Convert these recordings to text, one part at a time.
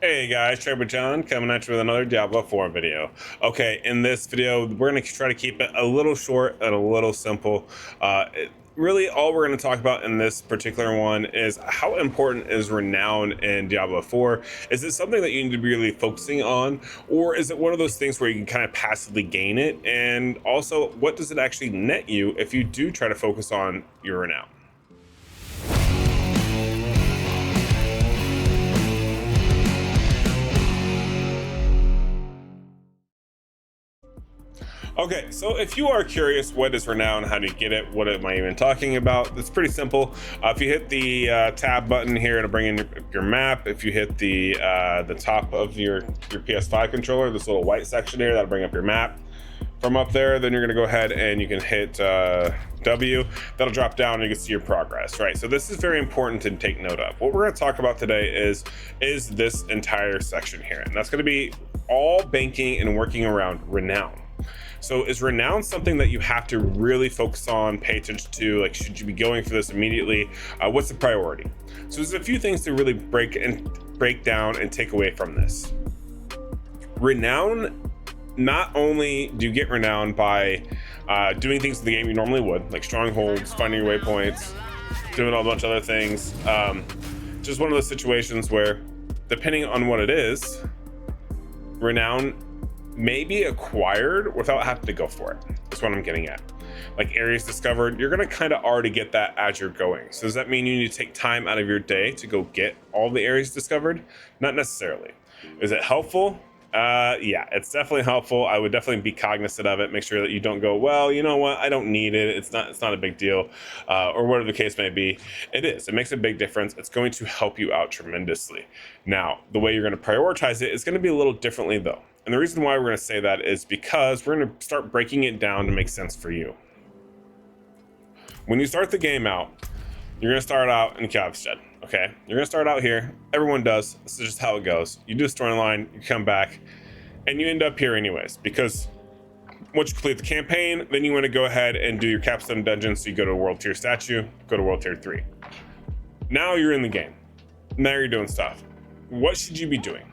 Hey guys, Trevor John coming at you with another Diablo 4 video. Okay, in this video, we're going to try to keep it a little short and a little simple. Really, all we're going to talk about in this particular one is how important is Renown in Diablo 4? Is it something that you need to be really focusing on? Or is it one of those things where you can kind of passively gain it? And also, what does it actually net you if you do try to focus on your Renown? Okay, so if you are curious, what is Renown? How do you get it? What am I even talking about? It's pretty simple. If you hit the tab button here, it'll bring in your map. If you hit the top of your PS5 controller, this little white section here, that'll bring up your map. From up there, then you're gonna go ahead and you can hit W. That'll drop down and you can see your progress, right? So this is very important to take note of. What we're gonna talk about today is this entire section here. And that's gonna be all banking and working around Renown. So is Renown something that you have to really focus on, pay attention to? Like, should you be going for this immediately? What's the priority? So there's a few things to really break down and take away from this. Renown, not only do you get Renown by doing things in the game you normally would, like strongholds, finding your waypoints, doing a bunch of other things. Just one of those situations where, depending on what it is, Renown may be acquired without having to go for it. That's what I'm getting at. Like areas discovered, you're gonna kind of already get that as you're going. So does that mean you need to take time out of your day to go get all the areas discovered? Not necessarily. Is it helpful? Yeah, it's definitely helpful. I would definitely be cognizant of it. Make sure that you don't go, well, you know what, I don't need it. It's not a big deal, or whatever the case may be. It is. It makes a big difference. It's going to help you out tremendously. Now, the way you're going to prioritize it is going to be a little differently, though. And the reason why we're going to say that is because we're going to start breaking it down to make sense for you. When you start the game out, you're going to start out in Kavstead. Okay, you're gonna start out here. Everyone does. This is just how it goes. You do a storyline, you come back, and you end up here anyways. Because once you complete the campaign, then you want to go ahead and do your capstone dungeon. So you go to World Tier statue, go to World Tier 3. Now you're in the game. Now you're doing stuff. What should you be doing?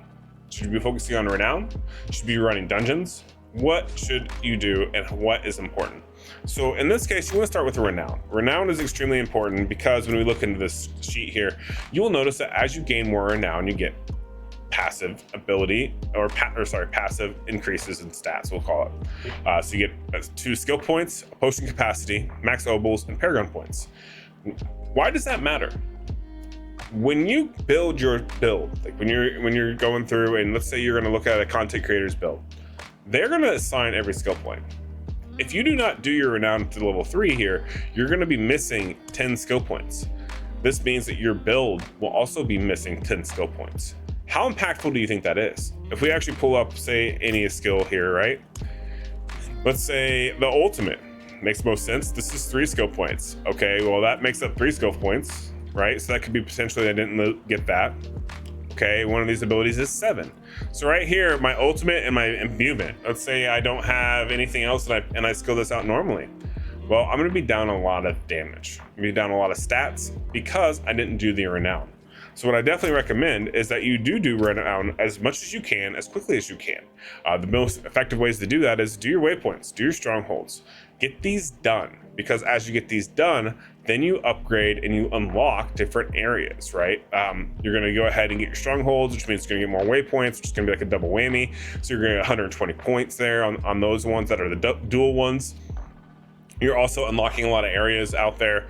Should you be focusing on Renown? Should you be running dungeons? What should you do and what is important? So in this case, you want to start with Renown. Renown is extremely important because when we look into this sheet here, you will notice that as you gain more Renown, you get passive ability passive increases in stats, we'll call it. So you get 2 skill points, potion capacity, max obols, and paragon points. Why does that matter? When you build your build, like when you're going through and let's say you're going to look at a content creator's build, they're going to assign every skill point. If you do not do your Renown to level 3 here, you're going to be missing 10 skill points. This means that your build will also be missing 10 skill points. How impactful do you think that is? If we actually pull up, say, any skill here, right? Let's say the ultimate makes most sense. This is 3 skill points. Okay, well, that makes up 3 skill points, right? So that could be potentially, I didn't get that. Okay, one of these abilities is 7. So right here, my ultimate and my imbuement. Let's say I don't have anything else and I skill this out normally. Well, I'm going to be down a lot of damage. I'm going to be down a lot of stats because I didn't do the Renown. So what I definitely recommend is that you do Renown as much as you can, as quickly as you can. The most effective ways to do that is do your waypoints, do your strongholds. Get these done, because as you get these done, then you upgrade and you unlock different areas, right? You're going to go ahead and get your strongholds, which means you're going to get more waypoints, which is going to be like a double whammy. So you're going to get 120 points there on those ones that are the dual ones. You're also unlocking a lot of areas out there.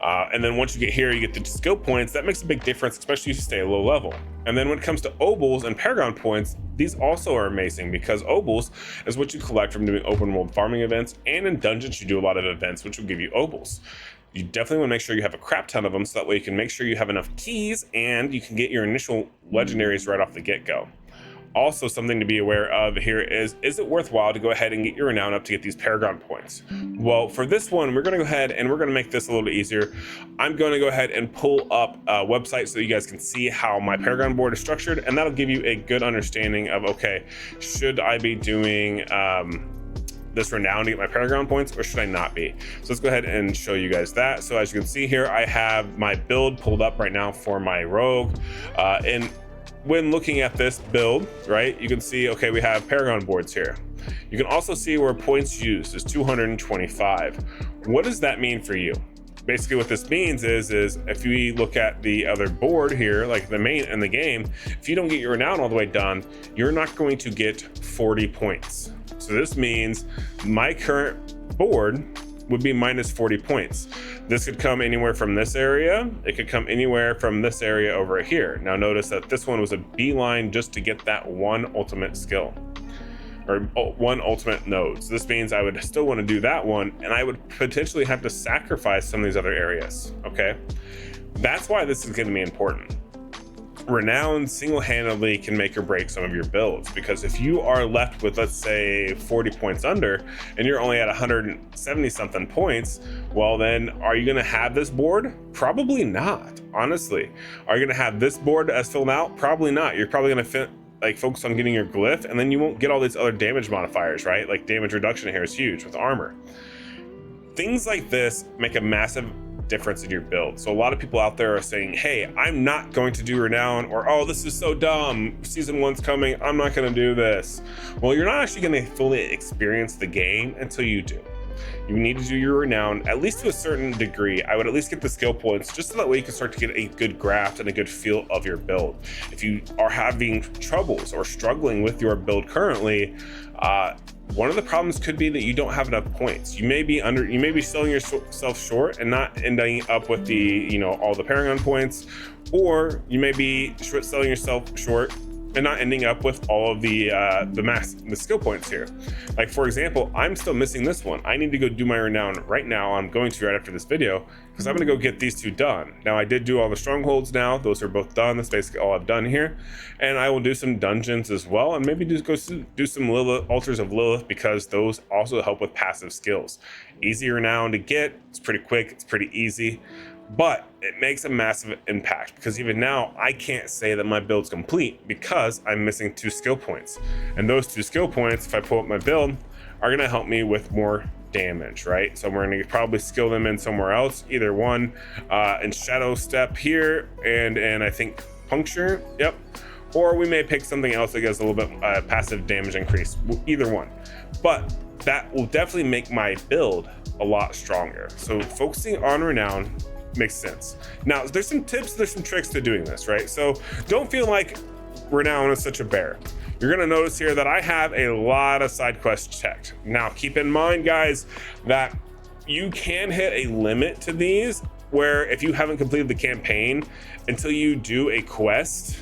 And then once you get here, you get the skill points. That makes a big difference, especially if you stay low level. And then when it comes to obols and paragon points, these also are amazing because obols is what you collect from doing open world farming events, and in dungeons you do a lot of events which will give you obols. You definitely want to make sure you have a crap ton of them, so that way you can make sure you have enough keys and you can get your initial legendaries right off the get-go. Also, something to be aware of here is it worthwhile to go ahead and get your Renown up to get these Paragon points? Well, for this one, we're going to go ahead and we're going to make this a little bit easier. I'm going to go ahead and pull up a website so that you guys can see how my Paragon board is structured, and that'll give you a good understanding of, okay, should I be doing this Renown to get my Paragon points, or should I not be? So let's go ahead and show you guys that. So as you can see here, I have my build pulled up right now for my rogue, and when looking at this build, right, you can see, okay, we have Paragon boards here. You can also see where points used is 225. What does that mean for you? Basically what this means is if we look at the other board here, like the main in the game, if you don't get your renown all the way done, you're not going to get 40 points. So this means my current board would be minus 40 points. This could come anywhere from this area. It could come anywhere from this area over here. Now notice that this one was a beeline just to get that one ultimate skill, or one ultimate node. So this means I would still want to do that one, and I would potentially have to sacrifice some of these other areas, okay? That's why this is going to be important. Renown single-handedly can make or break some of your builds, because if you are left with, let's say, 40 points under, and you're only at 170 something points, well then, are you going to have this board? Probably not, honestly. Are you going to have this board as filled out? Probably not. You're probably going to focus on getting your glyph, and then you won't get all these other damage modifiers, right? Like damage reduction here is huge with armor. Things like this make a massive difference in your build. So a lot of people out there are saying, hey, I'm not going to do renown, or oh, this is so dumb, season 1's coming, I'm not going to do this. Well, you're not actually going to fully experience the game until you do. You need to do your renown, at least to a certain degree. I would at least get the skill points, just so that way you can start to get a good grasp and a good feel of your build. If you are having troubles or struggling with your build currently, one of the problems could be that you don't have enough points. You may be selling yourself short and not ending up with the, all the Paragon points, or you may be selling yourself short and not ending up with all of the skill points here. Like for example, I'm still missing this one. I need to go do my renown right now. I'm going to right after this video, because I'm gonna go get these two done. Now I did do all the strongholds now. Those are both done. That's basically all I've done here. And I will do some dungeons as well, and maybe just go do some altars of Lilith, because those also help with passive skills. Easy renown to get, it's pretty quick, it's pretty easy. But it makes a massive impact, because even now I can't say that my build's complete because I'm missing 2 skill points. And those 2 skill points, if I pull up my build, are going to help me with more damage, right? So we're going to probably skill them in somewhere else, either one in Shadow Step here, and I think Puncture, yep. Or we may pick something else that gets a little bit passive damage increase, either one. But that will definitely make my build a lot stronger. So focusing on renown makes sense. Now, there's some tips, there's some tricks to doing this, right? So don't feel like renown is such a bear. You're gonna notice here that I have a lot of side quests checked. Now, keep in mind, guys, that you can hit a limit to these, where if you haven't completed the campaign until you do a quest,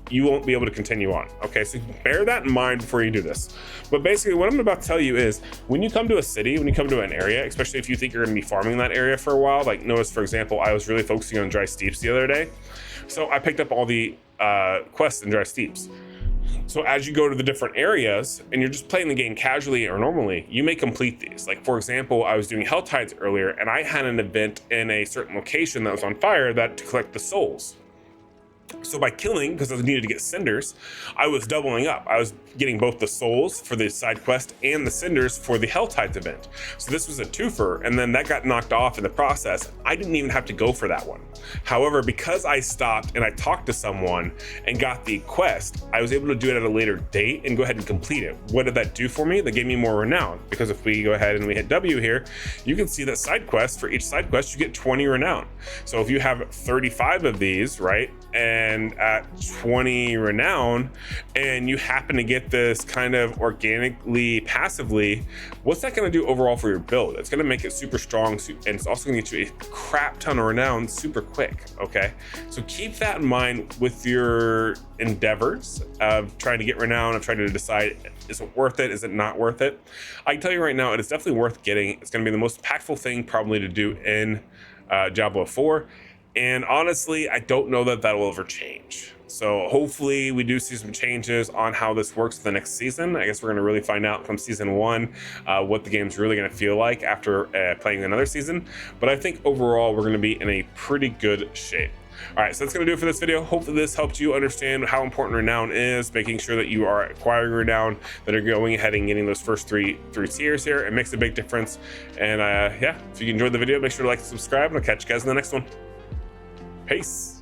you won't be able to continue on. Okay, so bear that in mind before you do this. But basically what I'm about to tell you is, when you come to a city, when you come to an area, especially if you think you're gonna be farming that area for a while, like notice, for example, I was really focusing on Dry Steeps the other day. So I picked up all the quests in Dry Steeps. So as you go to the different areas and you're just playing the game casually or normally, you may complete these. Like for example, I was doing Hell Tides earlier, and I had an event in a certain location that was on fire that to collect the souls. So by killing, because I needed to get cinders, I was doubling up. I was getting both the souls for the side quest and the cinders for the Hell Tides event. So this was a twofer, and then that got knocked off in the process. I didn't even have to go for that one. However, because I stopped and I talked to someone and got the quest, I was able to do it at a later date and go ahead and complete it. What did that do for me? That gave me more renown, because if we go ahead and we hit W here, you can see that side quest, for each side quest, you get 20 renown. So if you have 35 of these, right, and at 20 renown, and you happen to get this kind of organically, passively, what's that going to do overall for your build? It's going to make it super strong, and it's also going to get you a crap ton of renown super quick, okay? So keep that in mind with your endeavors of trying to get renown, of trying to decide, is it worth it, is it not worth it? I can tell you right now, it is definitely worth getting. It's going to be the most impactful thing probably to do in Diablo 4. And honestly, I don't know that will ever change. So hopefully we do see some changes on how this works for the next season. I guess we're going to really find out from season 1 what the game's really going to feel like after playing another season. But I think overall we're going to be in a pretty good shape. All right, so that's going to do it for this video. Hopefully this helped you understand how important renown is, making sure that you are acquiring renown, that are going ahead and getting those first three tiers here. It makes a big difference. And yeah, if you enjoyed the video, make sure to like and subscribe, and I'll catch you guys in the next one. Peace.